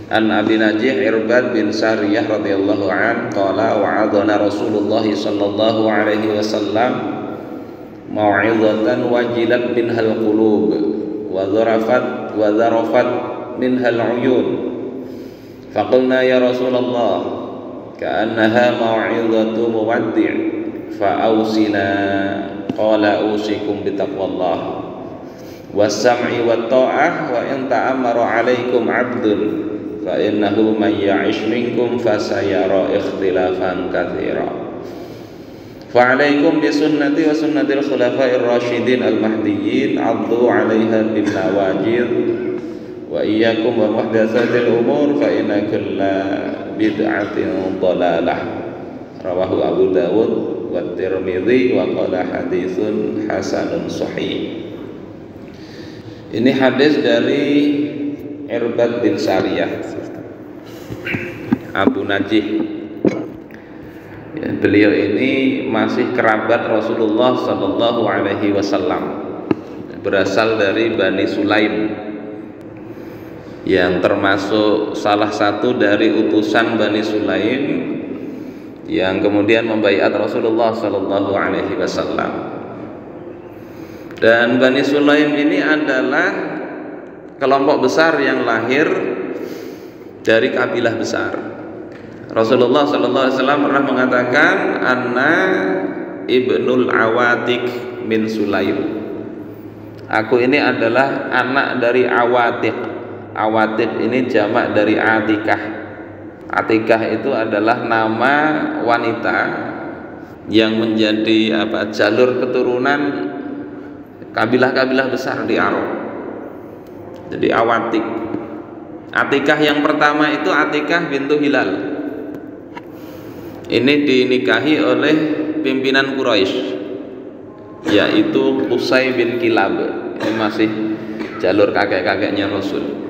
An Abi Najih Irbad bin Sariyah radhiyallahu an qala wa'adana Rasulullah sallallahu alaihi wasallam mau'izatan wajilat minhal qulub wa zarafat minhal uyun. Faqulna ya Rasulullah ka'annaha mau'izatu muwaddi' fa'ausina. Qala usikum bitaqwallah was-sam'i wat-tha'ah wa in ta'ammara 'alaikum 'abdun fa innahu man ya'ish minkum fasayara ikhtilafan katsira. Fa 'alaikum bi sunnati wa sunnatil khulafa'ir rasyidin al-mahdiyyin 'addu 'alaiha bin nawajid wa iyyakum wa muhdatsatil umur fa inna kulla bid'atin dhalalah. Rawahu Abu Dawud wa Tirmidzi wa qala haditsun hasanun sahih. Ini hadis dari Irbad bin Sariyah Abu Najih. Ya, beliau ini masih kerabat Rasulullah sallallahu alaihi wasallam. Berasal dari Bani Sulaim, yang termasuk salah satu dari utusan Bani Sulaim yang kemudian membaiat Rasulullah sallallahu alaihi wasallam. Dan Bani Sulaim ini adalah kelompok besar yang lahir dari kabilah besar. Rasulullah SAW pernah mengatakan, Anna ibnul Awatik min Sulaim. Aku ini adalah anak dari Awatik. Awatik ini jamak dari Atikah. Atikah itu adalah nama wanita yang menjadi jalur keturunan kabilah-kabilah besar di Arab. Jadi Awatik. Atikah yang pertama itu Atikah bintu Hilal. Ini dinikahi oleh pimpinan Quraisy, yaitu Qusay bin Kilab. Ini masih jalur kakek-kakeknya Rasul.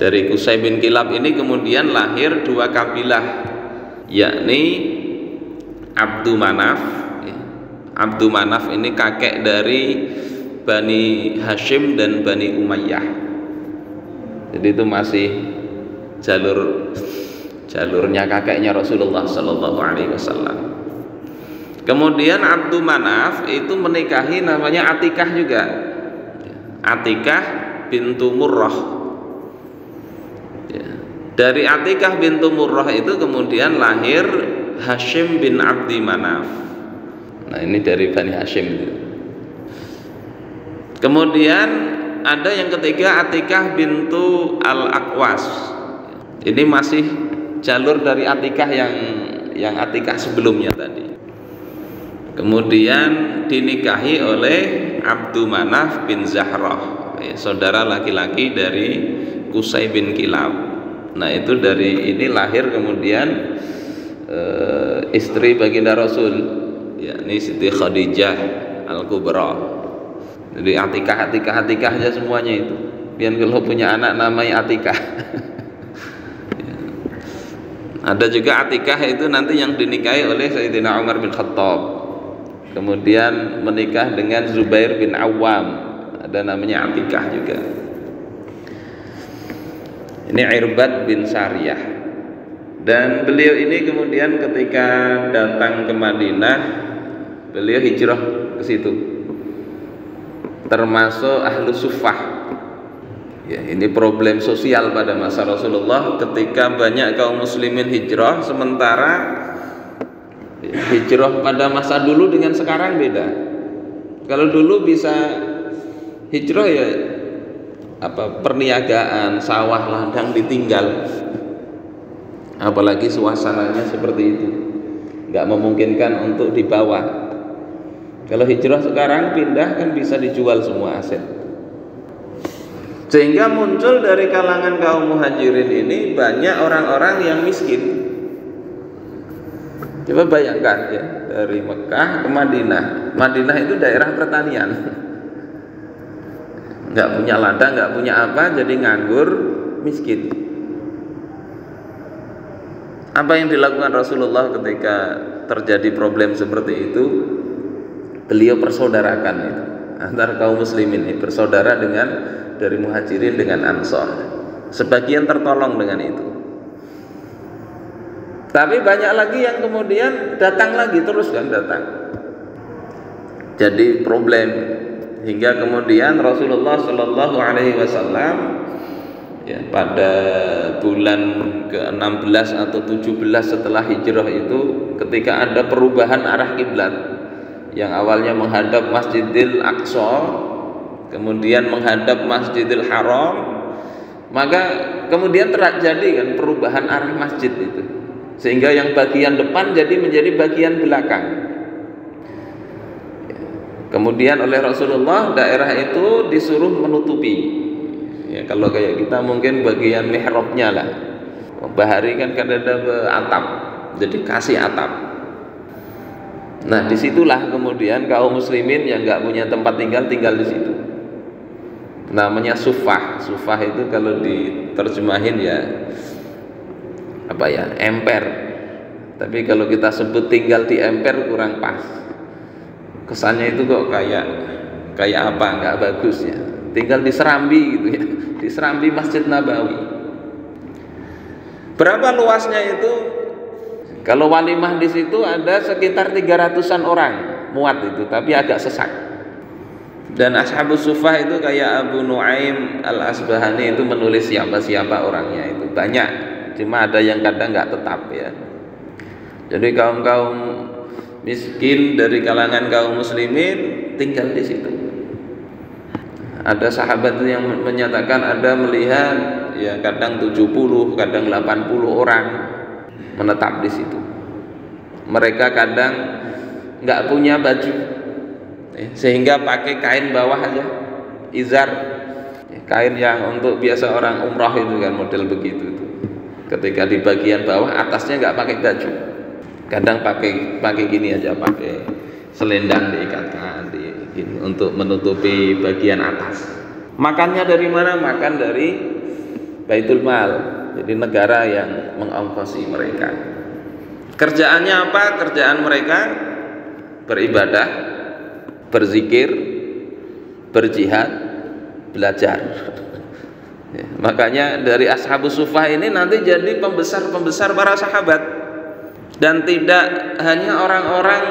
Dari Qusay bin Kilab ini kemudian lahir dua kabilah, yakni Abdu Manaf. Abdu Manaf ini kakek dari Bani Hashim dan Bani Umayyah. Jadi itu masih jalurnya kakeknya Rasulullah sallallahu alaihi wasallam. Kemudian Abdu Manaf itu menikahi namanya Atikah juga. Atikah bintu Murrah. Dari Atikah bintu Murrah itu kemudian lahir Hashim bin Abdi Manaf. Nah, ini dari Bani Hashim. Kemudian ada yang ketiga Atikah bintu Al-Aqwas. Ini masih jalur dari Atikah yang Atikah sebelumnya tadi. Kemudian dinikahi oleh Abdu Manaf bin Zahrah, saudara laki-laki dari Qusay bin Kilab. Nah, itu dari ini lahir kemudian istri baginda Rasul, yakni Siti Khadijah Al-Kubra. Jadi Atikah aja semuanya itu. Biar kalau punya anak namanya Atikah. Ada juga Atikah itu nanti yang dinikahi oleh Sayyidina Umar bin Khattab. Kemudian menikah dengan Zubair bin Awam. Ada namanya Atikah juga. Ini Irbad bin Sariyah. Dan beliau ini kemudian ketika datang ke Madinah, beliau hijrah ke situ, termasuk ahlu suffah. Ya, ini problem sosial pada masa Rasulullah ketika banyak kaum muslimin hijrah, sementara hijrah pada masa dulu dengan sekarang beda. Kalau dulu bisa hijrah ya perniagaan, sawah, ladang ditinggal, apalagi suasananya seperti itu, nggak memungkinkan untuk dibawa. Kalau hijrah sekarang pindah kan bisa dijual semua aset. Sehingga muncul dari kalangan kaum muhajirin ini banyak orang-orang yang miskin. Coba bayangkan ya, dari Mekah ke Madinah. Madinah itu daerah pertanian. Nggak punya ladang, nggak punya apa, jadi nganggur, miskin. Apa yang dilakukan Rasulullah ketika terjadi problem seperti itu? Beliau persaudarakan itu antara kaum muslimin ini, bersaudara dengan dari muhajirin dengan ansor, Sebagian tertolong dengan itu. Tapi banyak lagi yang kemudian datang lagi terus kan datang. Jadi problem hingga kemudian Rasulullah Shallallahu Alaihi Wasallam ya, pada bulan ke-16 atau 17 setelah hijrah itu, ketika ada perubahan arah kiblat yang awalnya menghadap Masjidil Aqsa kemudian menghadap Masjidil Haram, maka kemudian terjadi kan perubahan arah masjid itu, sehingga yang bagian depan jadi menjadi bagian belakang. Kemudian oleh Rasulullah daerah itu disuruh menutupi. Ya, kalau kayak kita mungkin bagian mihrabnya lah. Bahari kan ada atap, jadi kasih atap. Nah disitulah kemudian kaum muslimin yang nggak punya tempat tinggal di situ. Namanya sufah. Sufah itu kalau diterjemahin ya apa ya, emper. Tapi kalau kita sebut tinggal di emper kurang pas. Kesannya itu kok kayak apa, nggak bagus ya. Tinggal di Serambi gitu ya, di Serambi Masjid Nabawi. Berapa luasnya itu? Kalau walimah di situ ada sekitar 300-an orang muat itu, tapi agak sesak. Dan Ashabus Sufah itu kayak Abu Nuaim Al-Asbahani itu menulis siapa-siapa orangnya itu banyak, cuma ada yang kadang nggak tetap ya. Jadi kaum miskin dari kalangan kaum muslimin tinggal di situ. Ada sahabat yang menyatakan ada melihat ya kadang 70, kadang 80 orang menetap di situ. Mereka kadang nggak punya baju, sehingga pakai kain bawah aja, izar, kain yang untuk biasa orang umrah itu kan model begitu itu. Ketika di bagian bawah, atasnya nggak pakai baju. Kadang pakai gini aja, pakai selendang diikatkan gini untuk menutupi bagian atas. Makannya dari mana? Makan dari Baitul Mal. Jadi negara yang mengongkosi mereka. Kerjaannya apa? Kerjaan mereka beribadah, berzikir, berjihad, belajar. Ya, makanya dari Ashabus Sufah ini nanti jadi pembesar para sahabat. Dan tidak hanya orang-orang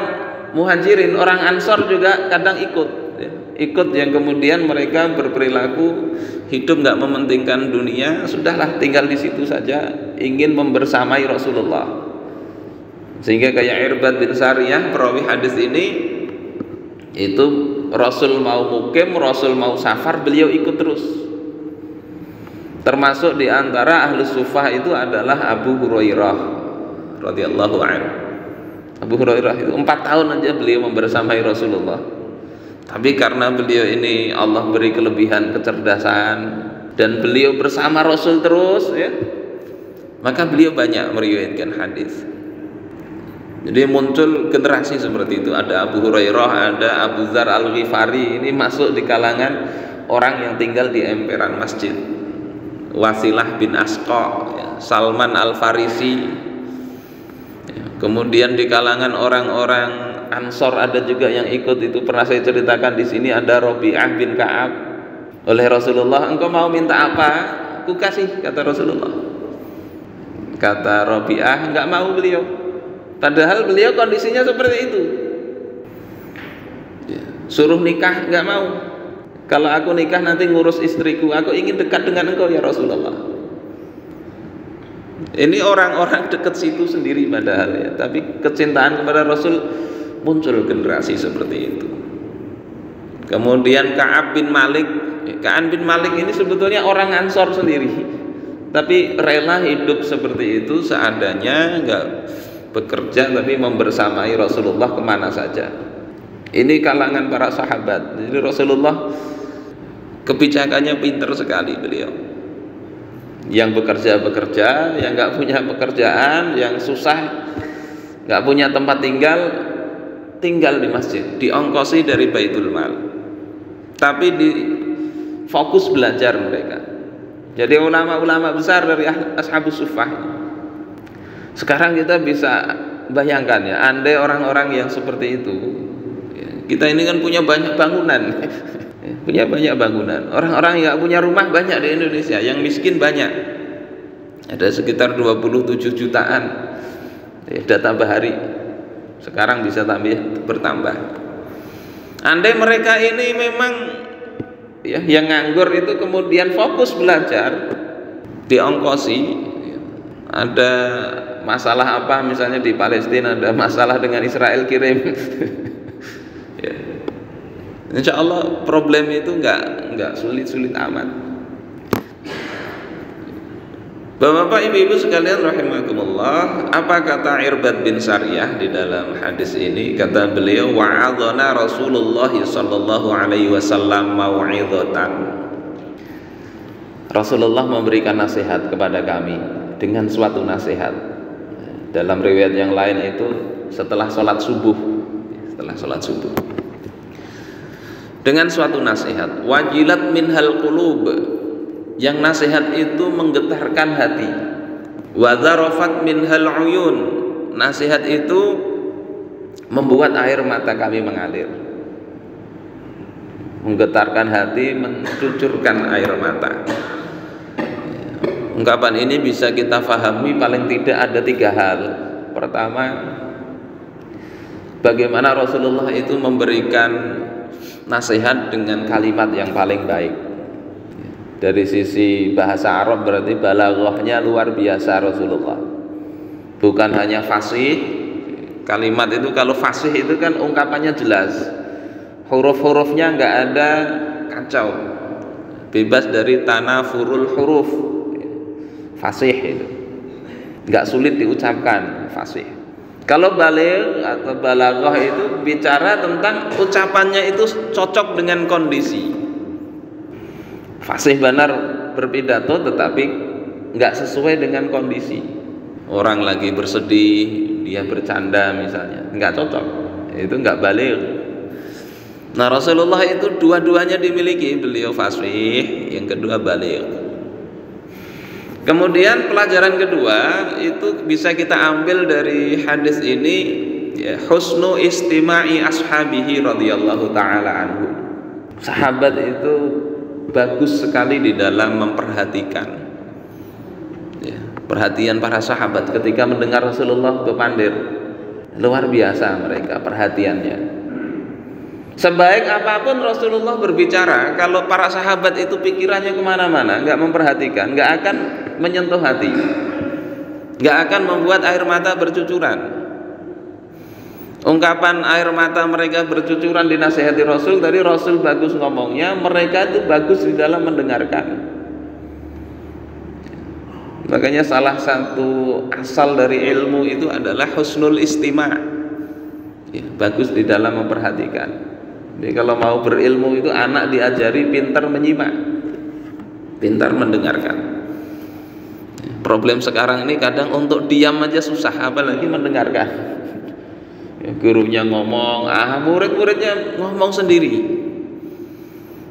muhajirin, orang ansor juga kadang ikut ya. Ikut yang kemudian mereka berperilaku hidup nggak mementingkan dunia, sudahlah tinggal di situ saja, ingin membersamai Rasulullah. Sehingga kayak Irbad bin Sariyah perawi hadis ini, itu Rasul mau mukim, Rasul mau safar, beliau ikut terus. Termasuk di antara Ahlus Sufah itu adalah Abu Hurairah radhiyallahu anhu. Abu Hurairah itu 4 tahun aja beliau membersamai Rasulullah. Tapi karena beliau ini Allah beri kelebihan kecerdasan dan beliau bersama Rasul terus ya, maka beliau banyak meriwayatkan hadis. Jadi muncul generasi seperti itu. Ada Abu Hurairah, ada Abu Dzar Al-Ghifari, ini masuk di kalangan orang yang tinggal di emperan masjid. Wasilah bin Asqa, ya, Salman Al-Farisi. Kemudian di kalangan orang-orang Ansor ada juga yang ikut, itu pernah saya ceritakan di sini. Ada Rabi'ah bin Ka'ab. Oleh Rasulullah, engkau mau minta apa? Aku kasih, kata Rasulullah. Kata Rabi'ah, enggak mau beliau. Padahal beliau kondisinya seperti itu. Suruh nikah enggak mau. Kalau aku nikah nanti ngurus istriku. Aku ingin dekat dengan engkau ya Rasulullah. Ini orang-orang dekat situ sendiri padahal ya, tapi kecintaan kepada Rasul muncul generasi seperti itu. Kemudian Ka'ab bin Malik. Ka'ab bin Malik ini sebetulnya orang Ansor sendiri, tapi rela hidup seperti itu seadanya, nggak bekerja tapi membersamai Rasulullah kemana saja. Ini kalangan para sahabat. Jadi Rasulullah kebijakannya pintar sekali beliau. Yang bekerja, yang nggak punya pekerjaan, yang susah, nggak punya tempat tinggal di masjid, diongkosi dari Baitul Mal. Tapi fokus belajar mereka. Jadi ulama-ulama besar dari Ashabus Sufah. Sekarang kita bisa bayangkan ya, andai orang-orang yang seperti itu, kita ini kan punya banyak bangunan, punya banyak bangunan. Orang-orang yang punya rumah banyak di Indonesia, yang miskin banyak. Ada sekitar 27 jutaan data per hari. Sekarang bisa bertambah. Andai mereka ini memang yang nganggur itu kemudian fokus belajar, diongkosi, ada masalah apa misalnya di Palestina, ada masalah dengan Israel, kirim. Ya. Insya Allah problem itu nggak sulit-sulit amat. Bapak-bapak, ibu-ibu sekalian rahimakumullah, apa kata Irbad bin Sariyah di dalam hadis ini? Kata beliau, wa'adhana Rasulullah sallallahu alaihi wasallam mau'izatan. Rasulullah memberikan nasihat kepada kami dengan suatu nasihat. Dalam riwayat yang lain itu setelah sholat subuh. Dengan suatu nasihat, wajilat minhal qulub, yang nasihat itu menggetarkan hati, wa dzarafat minhal uyun, nasihat itu membuat air mata kami mengalir, menggetarkan hati, mencucurkan air mata. Ungkapan ini bisa kita fahami paling tidak ada 3 hal. Pertama, bagaimana Rasulullah itu memberikan nasihat dengan kalimat yang paling baik. Dari sisi bahasa Arab berarti balaghahnya luar biasa Rasulullah. Bukan hanya fasih, kalimat itu kalau fasih itu kan ungkapannya jelas, huruf-hurufnya nggak ada kacau, bebas dari tanafurul huruf. Fasih itu nggak sulit diucapkan, fasih. Kalau baligh atau balaghah itu bicara tentang ucapannya itu cocok dengan kondisi. Fasih benar berpidato tetapi nggak sesuai dengan kondisi. Orang lagi bersedih, dia bercanda misalnya, nggak cocok. Itu nggak baligh. Nah, Rasulullah itu dua-duanya dimiliki. Beliau fasih, yang kedua baligh. Kemudian pelajaran kedua itu bisa kita ambil dari hadis ini, ya, husnu istima'i ashabihi radhiyallahu taala anhu. Sahabat itu bagus sekali di dalam memperhatikan, ya, perhatian para sahabat ketika mendengar Rasulullah bepandir, luar biasa mereka perhatiannya. Sebaik apapun Rasulullah berbicara, kalau para sahabat itu pikirannya kemana-mana, nggak memperhatikan, nggak akan menyentuh hati, nggak akan membuat air mata bercucuran. Ungkapan air mata mereka bercucuran dinasihati Rasul, tadi Rasul bagus ngomongnya, mereka itu bagus di dalam mendengarkan. Makanya salah satu asal dari ilmu itu adalah husnul istima', ya, bagus di dalam memperhatikan. Jadi kalau mau berilmu itu anak diajari pintar menyimak, pintar mendengarkan. Problem sekarang ini kadang untuk diam aja susah, apalagi mendengarkan. Ya, gurunya ngomong, murid-muridnya ngomong sendiri.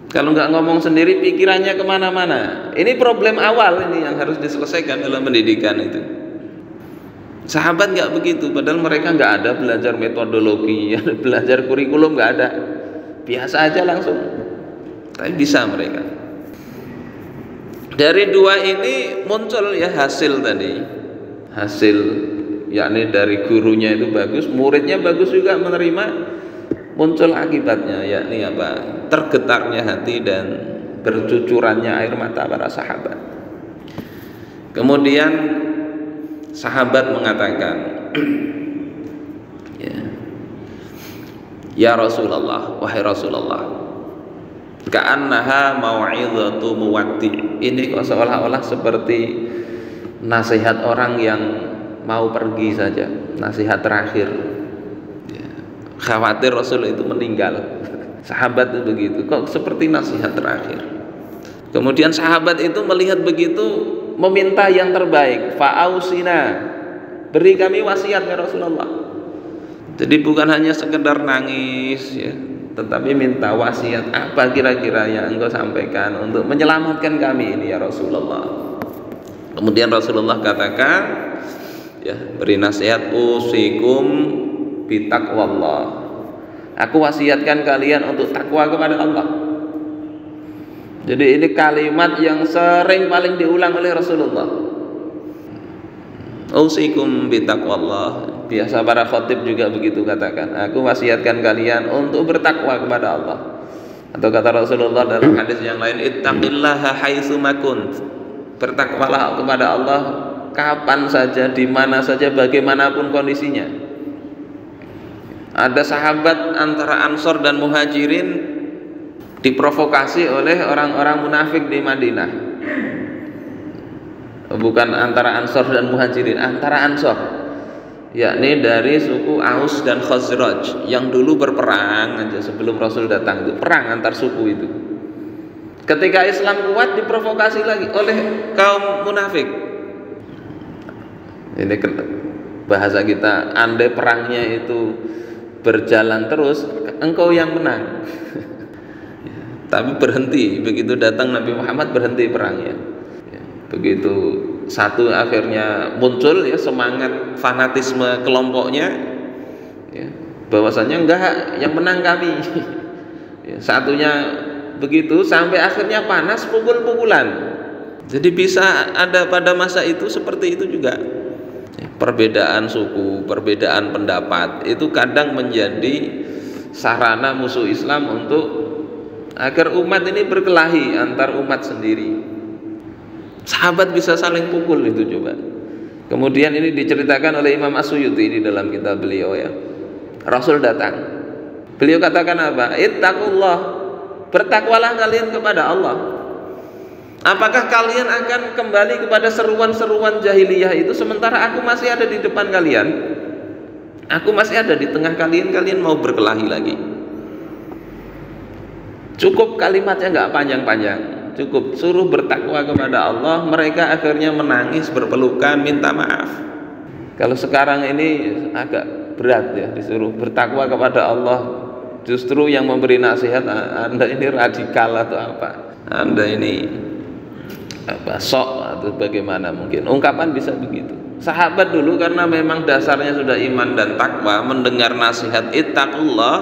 Kalau nggak ngomong sendiri, pikirannya kemana-mana. Ini problem awal ini yang harus diselesaikan dalam pendidikan itu. Sahabat nggak begitu, padahal mereka nggak ada belajar metodologi, belajar kurikulum nggak ada, biasa aja langsung. Tapi bisa mereka. Dari dua ini muncul ya hasil tadi, hasil yakni dari gurunya itu bagus, muridnya bagus juga menerima, muncul akibatnya yakni apa? Tergetarnya hati dan bercucurannya air mata para sahabat. Kemudian sahabat mengatakan, ya Rasulullah, wahai Rasulullah, ka'annaha mau'izatu muwaddi'. Ini kok seolah-olah seperti nasihat orang yang mau pergi saja, nasihat terakhir. Khawatir Rasul itu meninggal. Sahabat itu begitu, kok seperti nasihat terakhir. Kemudian sahabat itu melihat begitu, meminta yang terbaik. Fa'ausina, beri kami wasiat ya Rasulullah. Jadi bukan hanya sekedar nangis, ya, tetapi minta wasiat, apa kira-kira yang engkau sampaikan untuk menyelamatkan kami ini ya Rasulullah. Kemudian Rasulullah katakan, ya, beri nasihat, usikum bitaqwallah. Aku wasiatkan kalian untuk takwa kepada Allah. Jadi ini kalimat yang sering paling diulang oleh Rasulullah. Usikum bitaqwallah. Biasa para khatib juga begitu katakan. Aku wasiatkan kalian untuk bertakwa kepada Allah. Atau kata Rasulullah dalam hadis yang lain, ittaqillaha haitsu ma kunt. Bertakwalah kepada Allah kapan saja, di mana saja, bagaimanapun kondisinya. Ada sahabat antara Ansor dan Muhajirin diprovokasi oleh orang-orang munafik di Madinah. Bukan antara Ansor dan Muhajirin, antara Ansor, yakni dari suku Aus dan Khazraj yang dulu berperang aja sebelum Rasul datang. Itu perang antar suku itu. Ketika Islam kuat diprovokasi lagi oleh kaum munafik. Ini bahasa kita, andai perangnya itu berjalan terus, engkau yang menang. Tapi berhenti, begitu datang Nabi Muhammad berhenti perangnya. Begitu satu akhirnya muncul ya semangat fanatisme kelompoknya, ya, bahwasanya enggak, yang menang kami. Ya, satunya begitu sampai akhirnya panas pukul-pukulan. Jadi bisa ada pada masa itu seperti itu juga. Ya, perbedaan suku, perbedaan pendapat itu kadang menjadi sarana musuh Islam untuk agar umat ini berkelahi antar umat sendiri. Sahabat bisa saling pukul itu coba. Kemudian ini diceritakan oleh Imam As-Suyuti di dalam kitab beliau ya. Rasul datang. Beliau katakan apa? Ittaqullah. Bertakwalah kalian kepada Allah. Apakah kalian akan kembali kepada seruan-seruan jahiliyah itu sementara aku masih ada di depan kalian? Aku masih ada di tengah kalian, kalian mau berkelahi lagi? Cukup kalimatnya nggak panjang-panjang. Cukup suruh bertakwa kepada Allah, mereka akhirnya menangis, berpelukan, minta maaf. Kalau sekarang ini agak berat ya, disuruh bertakwa kepada Allah, justru yang memberi nasihat Anda ini radikal atau apa, Anda ini apa sok atau bagaimana, mungkin ungkapan bisa begitu. Sahabat dulu karena memang dasarnya sudah iman dan takwa, mendengar nasihat ittaqullah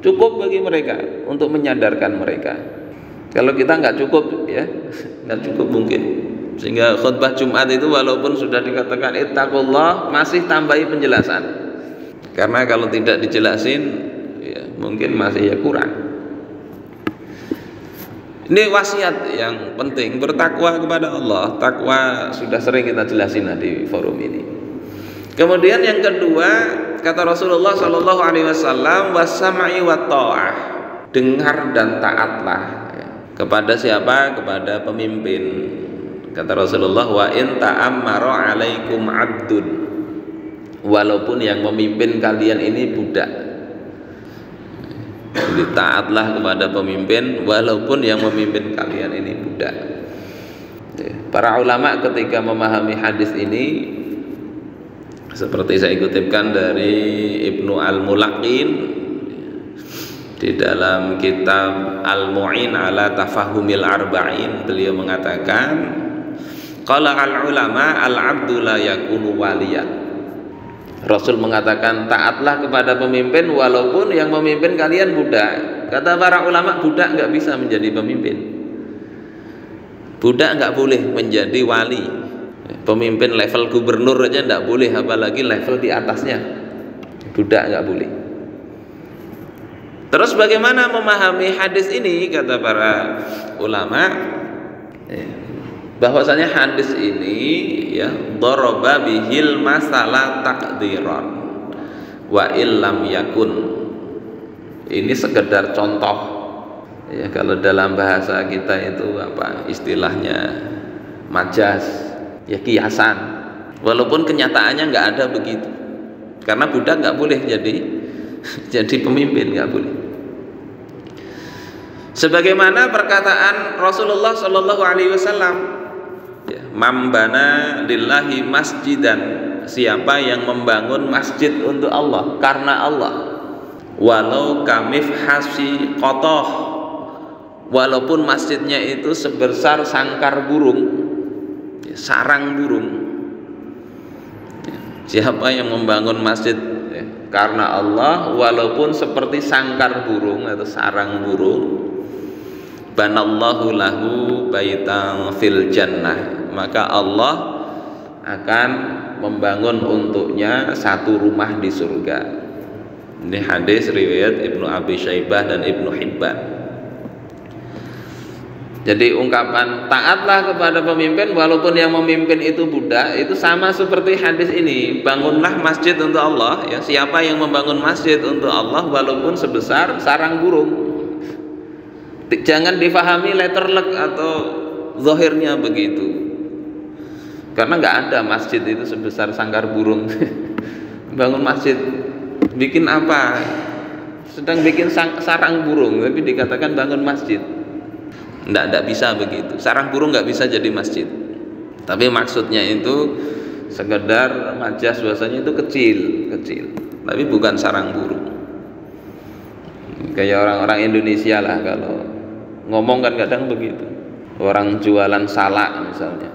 cukup bagi mereka untuk menyadarkan mereka. Kalau kita nggak cukup ya, nggak cukup mungkin. Sehingga khutbah Jumat itu walaupun sudah dikatakan ittaqullah masih tambahi penjelasan. Karena kalau tidak dijelasin ya mungkin masih ya kurang. Ini wasiat yang penting, bertakwa kepada Allah. Takwa sudah sering kita jelasin di forum ini. Kemudian yang kedua, kata Rasulullah Shallallahu Alaihi Wasallam, wasam'i wa ta'ah, dengar dan taatlah. Kepada siapa? Kepada pemimpin. Kata Rasulullah, wa in ta'ammara 'alaikum 'abdun, walaupun yang memimpin kalian ini budak. Jadi taatlah kepada pemimpin walaupun yang memimpin kalian ini budak. Para ulama ketika memahami hadis ini, seperti saya kutipkan dari Ibnu Al-Mulaqin di dalam kitab Al-Mu'in ala Tafahumil Arba'in, beliau mengatakan qala al-ulama al-'abdu la yakunu waliyan. Rasul mengatakan taatlah kepada pemimpin walaupun yang memimpin kalian budak. Kata para ulama, budak nggak bisa menjadi pemimpin. Budak nggak boleh menjadi wali. Pemimpin level gubernur aja nggak boleh, apalagi level di atasnya. Budak nggak boleh. Terus bagaimana memahami hadis ini? Kata para ulama, bahwasanya hadis ini ya daraba bihil masalah takdiran wa illam yakun. Ini sekedar contoh ya, kalau dalam bahasa kita itu apa istilahnya, majas ya, kiasan, walaupun kenyataannya nggak ada begitu, karena budak nggak boleh jadi pemimpin, nggak boleh. Sebagaimana perkataan Rasulullah Shallallahu Alaihi Wasallam, mambana lillahi masjidan, siapa yang membangun masjid untuk Allah, karena Allah, walau kamifhasi qotoh, walaupun masjidnya itu sebesar sangkar burung, sarang burung. Siapa yang membangun masjid karena Allah walaupun seperti sangkar burung atau sarang burung, banallahu lahu baitan fil jannah, maka Allah akan membangun untuknya satu rumah di surga. Ini hadis riwayat Ibnu Abi Syaibah dan Ibnu Hibban. Jadi ungkapan taatlah kepada pemimpin walaupun yang memimpin itu budak, itu sama seperti hadis ini, bangunlah masjid untuk Allah, ya. Siapa yang membangun masjid untuk Allah walaupun sebesar sarang burung. Jangan difahami letterlek atau zahirnya begitu. Karena nggak ada masjid itu sebesar sangkar burung. Bangun masjid, bikin apa? Sedang bikin sarang burung, tapi dikatakan bangun masjid. Nggak bisa begitu. Sarang burung nggak bisa jadi masjid. Tapi maksudnya itu sekedar majas, bahasanya itu kecil. Tapi bukan sarang burung. Kayak orang-orang Indonesia lah, kalau ngomong kan kadang begitu. Orang jualan salak misalnya,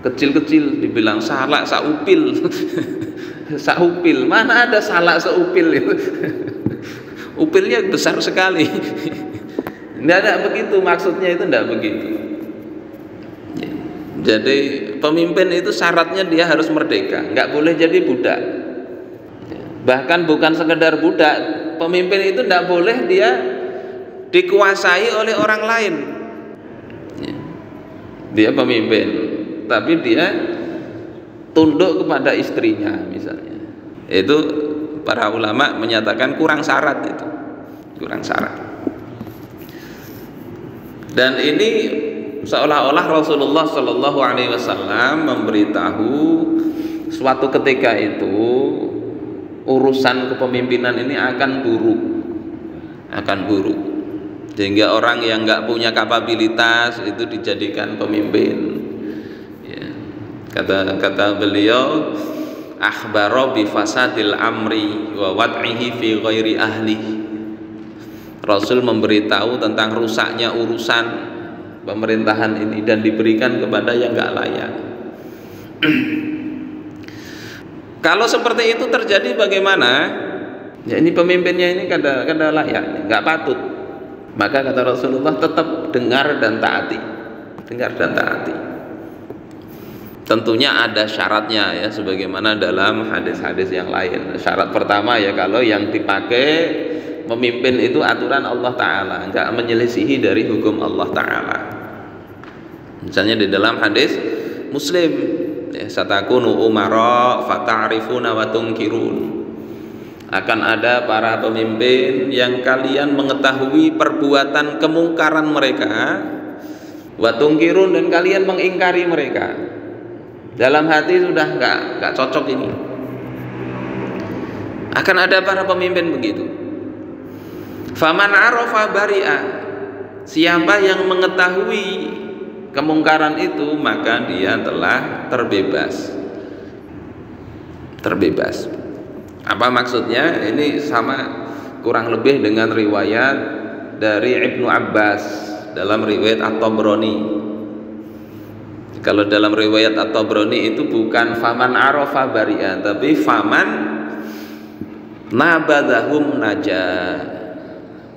kecil-kecil dibilang salak saupil. Saupil, mana ada salak seupil itu. Upilnya besar sekali. Tidak ada begitu, maksudnya itu tidak begitu. Jadi pemimpin itu syaratnya dia harus merdeka, nggak boleh jadi budak. Bahkan bukan sekedar budak, pemimpin itu tidak boleh dia dikuasai oleh orang lain. Dia pemimpin, tapi dia tunduk kepada istrinya misalnya. Itu para ulama menyatakan kurang syarat itu, kurang syarat. Dan ini seolah-olah Rasulullah Shallallahu Alaihi Wasallam memberitahu suatu ketika itu urusan kepemimpinan ini akan buruk, sehingga orang yang nggak punya kapabilitas itu dijadikan pemimpin. Ya. Kata beliau, akhbaro bi fasadil amri wa wad'ihi fi ghairi ahli. Rasul memberitahu tentang rusaknya urusan pemerintahan ini dan diberikan kepada yang nggak layak. Kalau seperti itu terjadi bagaimana? Ya, ini pemimpinnya ini kada layak, nggak patut. Maka kata Rasulullah, tetap dengar dan taati. Dengar dan taati. Tentunya ada syaratnya, ya, sebagaimana dalam hadis-hadis yang lain. Syarat pertama, ya, kalau yang dipakai memimpin itu aturan Allah Ta'ala, enggak menyelisihi dari hukum Allah Ta'ala. Misalnya di dalam hadis Muslim, ya, satakunu umara fata'rifuna wa tunkirun. Akan ada para pemimpin yang kalian mengetahui perbuatan kemungkaran mereka, wa tunkirun, dan kalian mengingkari mereka. Dalam hati sudah enggak cocok ini. Akan ada para pemimpin begitu. Faman arafa bari'a, siapa yang mengetahui kemungkaran itu maka dia telah terbebas. Apa maksudnya? Ini sama kurang lebih dengan riwayat dari Ibnu Abbas dalam riwayat At-Tabrani. Kalau dalam riwayat At-Tabrani itu bukan faman arafa bari'a, tapi faman nabadahum najah.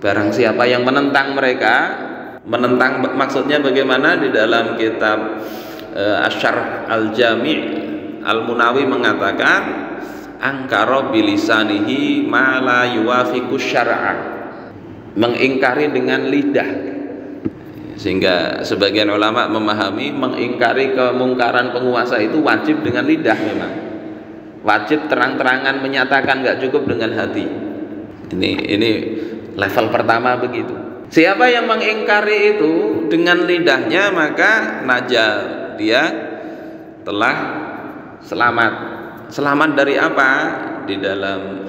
Barang siapa yang menentang mereka, menentang maksudnya bagaimana? Di dalam kitab Asy-Syarh Al-Jami' Al-Munawi mengatakan angkara bilisanihi ma la yuwafiqu syar'a, mengingkari dengan lidah. Sehingga sebagian ulama memahami mengingkari kemungkaran penguasa itu wajib dengan lidah, memang wajib terang-terangan menyatakan, nggak cukup dengan hati. Ini level pertama begitu. Siapa yang mengingkari itu dengan lidahnya maka najah, dia telah selamat. Selamat dari apa? Di dalam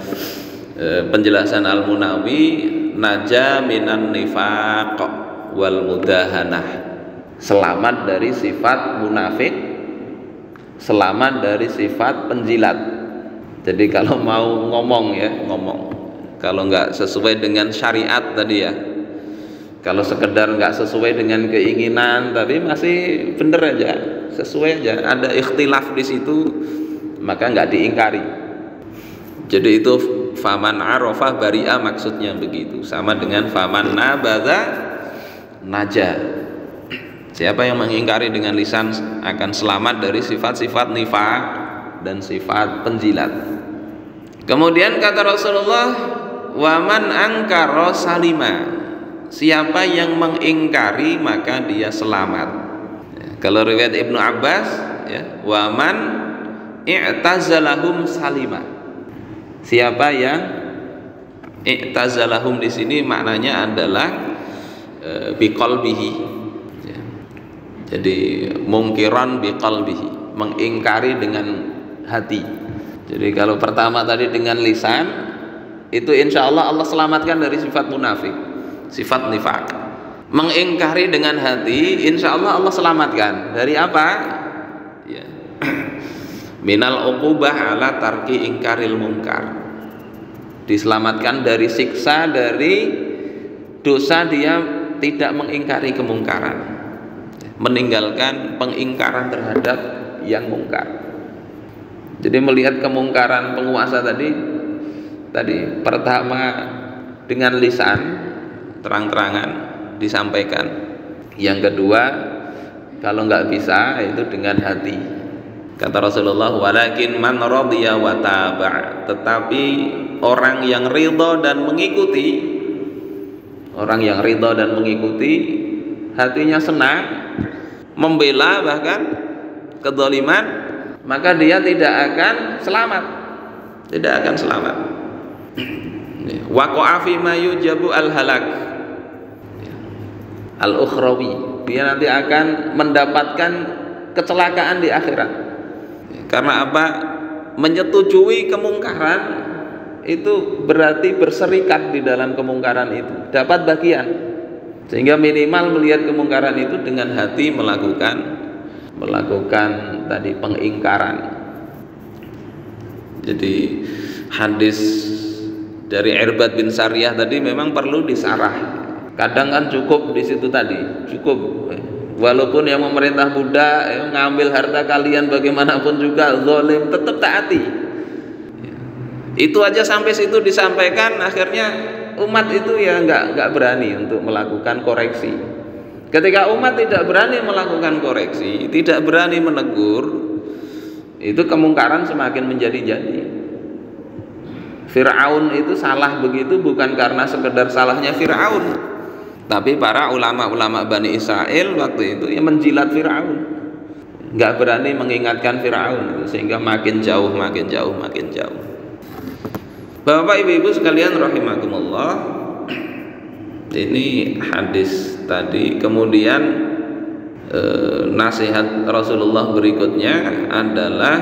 penjelasan Al-Munawi, najah minan nifaq wal mudahanah. Selamat dari sifat munafik, selamat dari sifat penjilat. Jadi kalau mau ngomong, ya, ngomong. Kalau nggak sesuai dengan syariat tadi, ya, kalau sekedar nggak sesuai dengan keinginan tapi masih bener aja, sesuai aja, ada ikhtilaf di situ, maka nggak diingkari. Jadi itu faman arafa bari'a maksudnya begitu, sama dengan faman nabadha naja. Siapa yang mengingkari dengan lisan akan selamat dari sifat-sifat nifaq dan sifat penjilat. Kemudian kata Rasulullah, waman angkara salima. Siapa yang mengingkari maka dia selamat. Kalau riwayat Ibnu Abbas, ya, waman i'tazalahum salima. Siapa yang i'tazalahum di sini maknanya adalah biqalbihi. Ya. Jadi mungkiran biqalbihi, mengingkari dengan hati. Jadi kalau pertama tadi dengan lisan, itu insya Allah Allah selamatkan dari sifat munafik, sifat nifaq. Mengingkari dengan hati, insya Allah Allah selamatkan dari apa? Ya. Minal uqubah ala tarki ingkaril munkar. Diselamatkan dari siksa, dari dosa dia tidak mengingkari kemungkaran, meninggalkan pengingkaran terhadap yang mungkar. Jadi melihat kemungkaran penguasa tadi pertama dengan lisan terang-terangan disampaikan. Yang kedua kalau nggak bisa itu dengan hati. Kata Rasulullah, walakin man radiya wa taba'. Tetapi orang yang ridha dan mengikuti, hatinya senang, membela bahkan kedzaliman, maka dia tidak akan selamat. Waqa'a fi ma yujabu al-halak al-ukhrawi. Dia nanti akan mendapatkan kecelakaan di akhirat. Karena apa? Menyetujui kemungkaran itu berarti berserikat di dalam kemungkaran itu, dapat bagian. Sehingga minimal melihat kemungkaran itu dengan hati melakukan tadi pengingkaran. Jadi hadis dari Irbad bin Sariyah tadi memang perlu disarah. Kadang kan cukup di situ tadi, cukup. Walaupun yang memerintah budak ngambil harta kalian bagaimanapun juga zalim, tetap taati. Itu aja sampai situ disampaikan, akhirnya umat itu ya nggak berani untuk melakukan koreksi. Ketika umat tidak berani melakukan koreksi, tidak berani menegur, itu kemungkaran semakin menjadi-jadi. Fir'aun itu salah begitu bukan karena sekedar salahnya Fir'aun, tapi para ulama-ulama Bani Israel waktu itu yang menjilat Fir'aun, nggak berani mengingatkan Fir'aun, sehingga makin jauh. Bapak ibu-ibu sekalian rahimakumullah, ini hadis tadi. Kemudian nasihat Rasulullah berikutnya adalah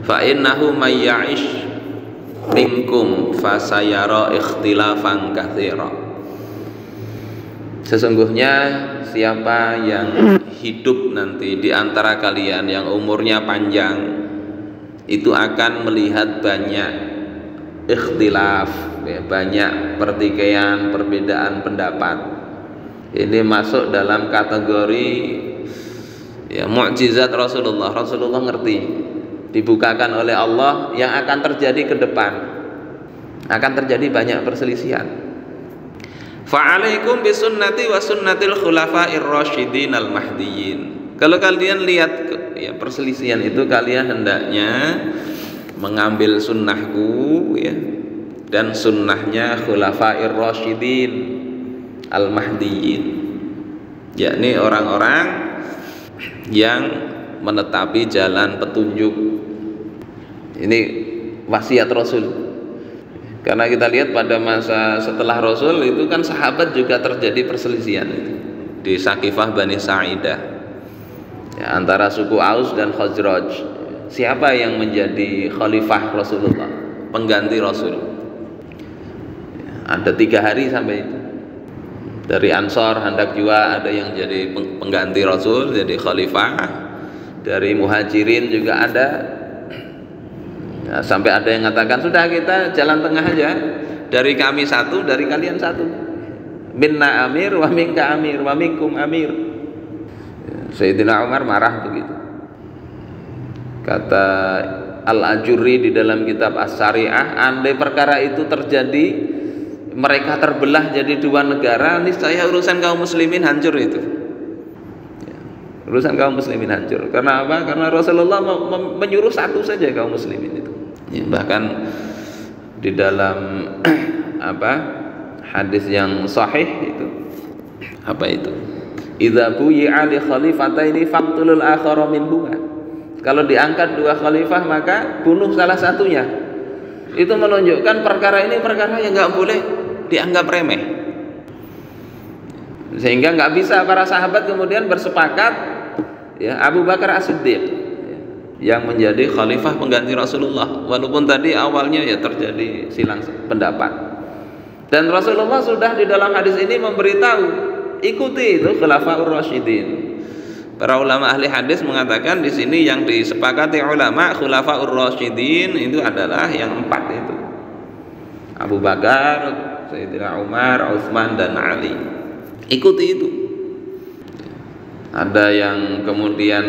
fa innahu may ya'ish minkum fasayara ikhtilafan katsira. Sesungguhnya siapa yang hidup nanti di antara kalian yang umurnya panjang itu akan melihat banyak ikhtilaf, banyak pertikaian, perbedaan pendapat. Ini masuk dalam kategori ya mukjizat Rasulullah. Rasulullah ngerti dibukakan oleh Allah yang akan terjadi ke depan, akan terjadi banyak perselisihan. Fa'alaikum bisunnati wa sunnatil khulafa'ir rasyidin al-mahdiyyin. Kalau kalian lihat ya perselisihan itu, kalian hendaknya mengambil sunnahku ya, dan sunnahnya khulafa'ir rasyidin al-mahdiyyin, yakni orang-orang yang menetapi jalan petunjuk. Ini wasiat Rasul. Karena kita lihat pada masa setelah Rasul itu kan sahabat juga terjadi perselisihan di Saqifah Bani Sa'idah ya, antara suku Aus dan Khazraj. Siapa yang menjadi khalifah Rasulullah, pengganti Rasul? Ada 3 hari sampai itu. Dari Ansor hendak juga ada yang jadi pengganti Rasul, jadi khalifah. Dari Muhajirin juga ada ya, sampai ada yang mengatakan sudah kita jalan tengah aja, dari kami satu, dari kalian satu, minna amir wa minka amir wa minkum amir. Sayyidina Umar marah begitu. Kata Al-Ajurri di dalam kitab As-Syariah, andai perkara itu terjadi, mereka terbelah jadi dua negara, niscaya urusan kaum muslimin hancur itu. Urusan kaum muslimin hancur. Karena apa? Karena Rasulullah menyuruh satu saja kaum muslimin itu. Ya, bahkan di dalam hadis yang sahih itu idza buyi'a li khalifataini faqtulul akhara minhuma. Kalau diangkat dua khalifah maka bunuh salah satunya. Itu menunjukkan perkara ini perkara yang nggak boleh dianggap remeh. Sehingga nggak bisa para sahabat kemudian bersepakat, ya, Abu Bakar As-Siddiq yang menjadi khalifah pengganti Rasulullah, walaupun tadi awalnya ya terjadi silang pendapat. Dan Rasulullah sudah di dalam hadis ini memberitahu, ikuti itu Khulafaur Rasyidin. Para ulama ahli hadis mengatakan di sini yang disepakati ulama Khulafaur Rasyidin itu adalah yang 4 itu. Abu Bakar, Sayyidina Umar, Utsman dan Ali. Ikuti itu. Ada yang kemudian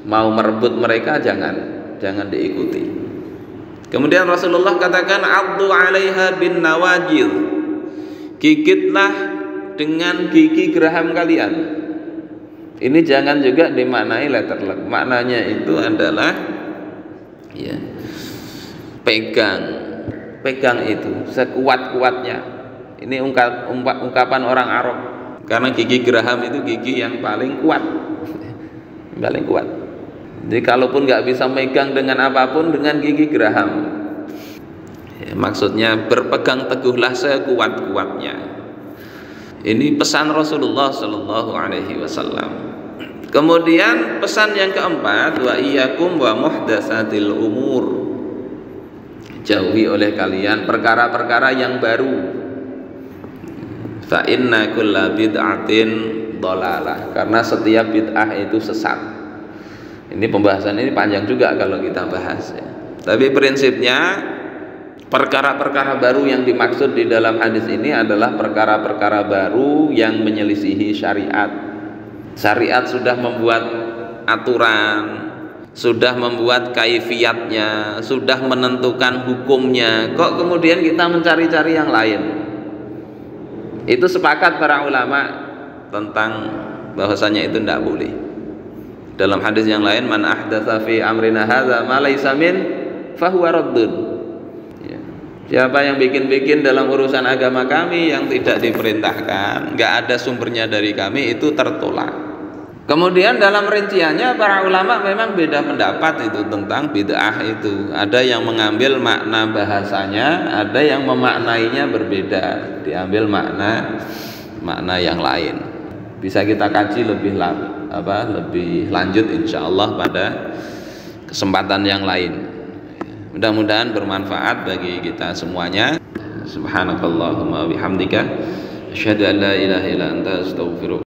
mau merebut mereka, jangan diikuti. Kemudian Rasulullah katakan addu 'alaiha bin nawajil. Gigitlah dengan gigi geraham kalian. Ini jangan juga dimaknai letterlock. Maknanya itu adalah ya, pegang itu sekuat-kuatnya. Ini ungkapan orang Arab. Karena gigi geraham itu gigi yang paling kuat. Paling kuat. Jadi kalaupun nggak bisa megang dengan apapun, dengan gigi geraham. Ya, maksudnya berpegang teguhlah sekuat-kuatnya. Ini pesan Rasulullah Shallallahu Alaihi Wasallam. Kemudian pesan yang keempat, wa iyyakum wa muhdatsatil umur. Jauhi oleh kalian perkara-perkara yang baru. Fa inna kulla bid'atin dhalalah. Karena setiap bid'ah itu sesat. Ini pembahasan ini panjang juga kalau kita bahas ya. Tapi prinsipnya perkara-perkara baru yang dimaksud di dalam hadis ini adalah perkara-perkara baru yang menyelisihi syariat. Syariat sudah membuat aturan, sudah membuat kaifiyatnya, sudah menentukan hukumnya. Kok kemudian kita mencari-cari yang lain? Itu sepakat para ulama tentang bahwasanya itu tidak boleh. Dalam hadis yang lain, man ahdatsa fi amrina hadza ma laysa min fahuwa raddun. Siapa yang bikin-bikin dalam urusan agama kami yang tidak diperintahkan, nggak ada sumbernya dari kami, itu tertolak. Kemudian dalam rinciannya para ulama memang beda pendapat itu tentang bid'ah itu. Ada yang mengambil makna bahasanya, ada yang memaknainya berbeda, diambil makna yang lain. Bisa kita kaji lebih lanjut insya Allah pada kesempatan yang lain. Mudah-mudahan bermanfaat bagi kita semuanya. Subhanakallahumma bihamdika asyhadu an la ilaha illa anta astaghfiruka